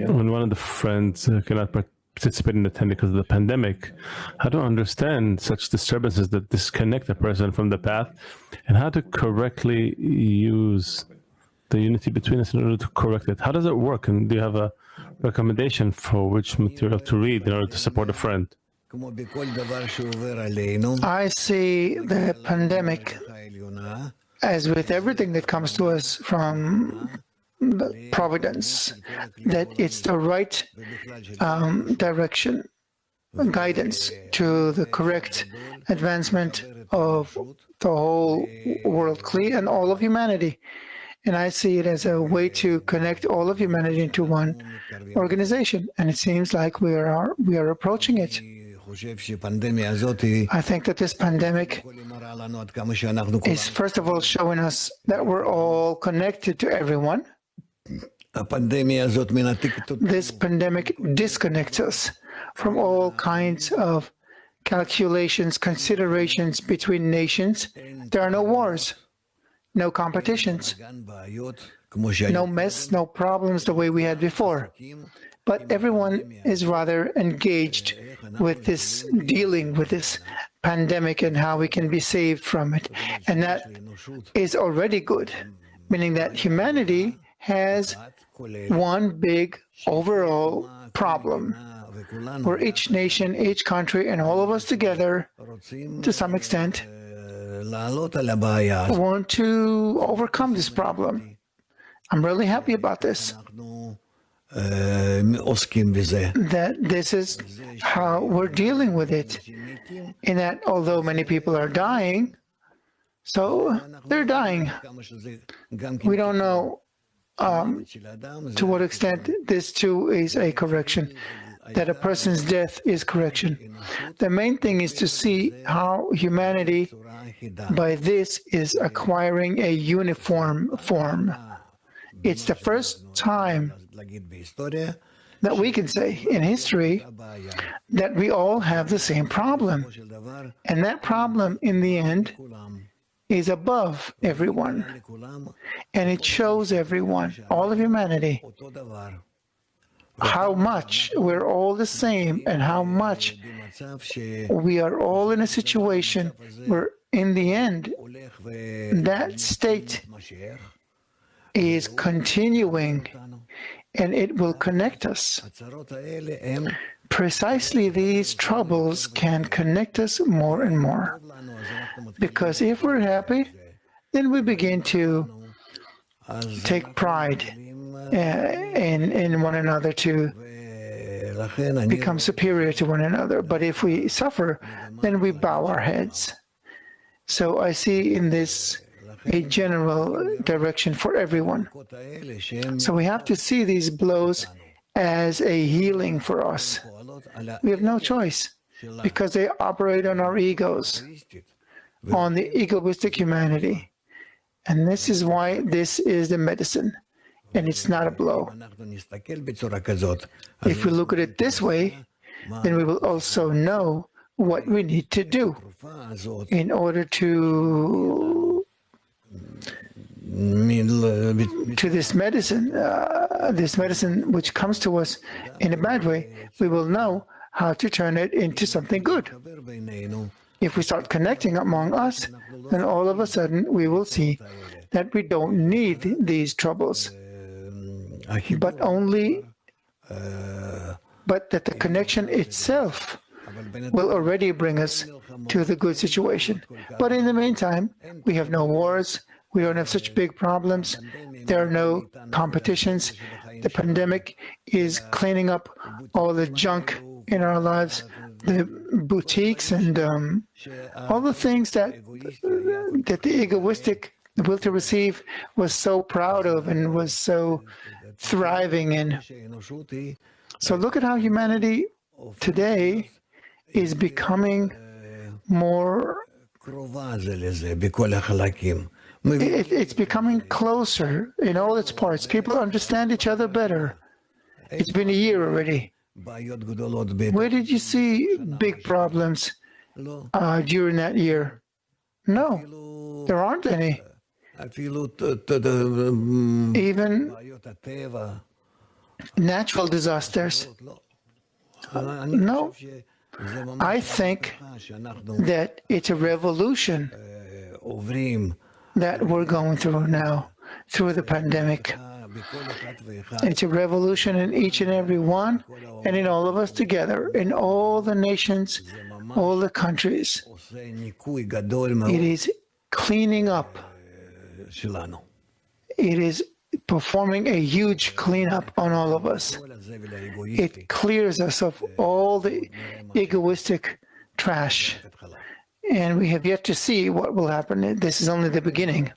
when one of the friends cannot participate in attending because of the pandemic, how to understand such disturbances that disconnect a person from the path, and how to correctly use the unity between us in order to correct it. How does it work? And do you have a recommendation for which material to read in order to support a friend? I see the pandemic as with everything that comes to us from the providence, that it's the right direction, guidance to the correct advancement of the whole world, and all of humanity. And I see it as a way to connect all of humanity into one organization. And it seems like we are approaching it. I think that this pandemic is, first of all, showing us that we're all connected to everyone. This pandemic disconnects us from all kinds of calculations, considerations between nations. There are no wars, no competitions, no mess, no problems the way we had before. But everyone is rather engaged with this, dealing with this pandemic and how we can be saved from it. And that is already good, meaning that humanity has one big overall problem, where each nation, each country, and all of us together, to some extent, want to overcome this problem. I'm really happy about this. That this is how we're dealing with it, in that although many people are dying, so they're dying. We don't know to what extent this too is a correction, that a person's death is correction. The main thing is to see how humanity, by this, is acquiring a uniform form. It's the first time that we can say in history that we all have the same problem. And that problem, in the end, is above everyone. And it shows everyone, all of humanity, how much we're all the same and how much we are all in a situation where, in the end, that state is continuing, and it will connect us. Precisely these troubles can connect us more and more. Because if we're happy, then we begin to take pride in one another, to become superior to one another. But if we suffer, then we bow our heads. So I see in this a general direction for everyone. So we have to see these blows as a healing for us. We have no choice, because they operate on our egos, on the egoistic humanity. And this is why this is the medicine, and it's not a blow. If we look at it this way, then we will also know what we need to do in order to this medicine which comes to us in a bad way. We will know how to turn it into something good. If we start connecting among us, then all of a sudden we will see that we don't need these troubles, but that the connection itself will already bring us to the good situation. But in the meantime, we have no wars, we don't have such big problems, there are no competitions. The pandemic is cleaning up all the junk in our lives, the boutiques and all the things that the egoistic will to receive was so proud of and was so thriving in. So look at how humanity today is becoming more, it's becoming closer in all its parts. People understand each other better. It's been a year already. Where did you see big problems during that year? No, there aren't any. natural disasters. No, I think that it's a revolution that we're going through now, through the pandemic. It's a revolution in each and every one, and in all of us together, in all the nations, all the countries. It is cleaning up. It is performing a huge cleanup on all of us. It clears us of all the egoistic trash. And we have yet to see what will happen. This is only the beginning.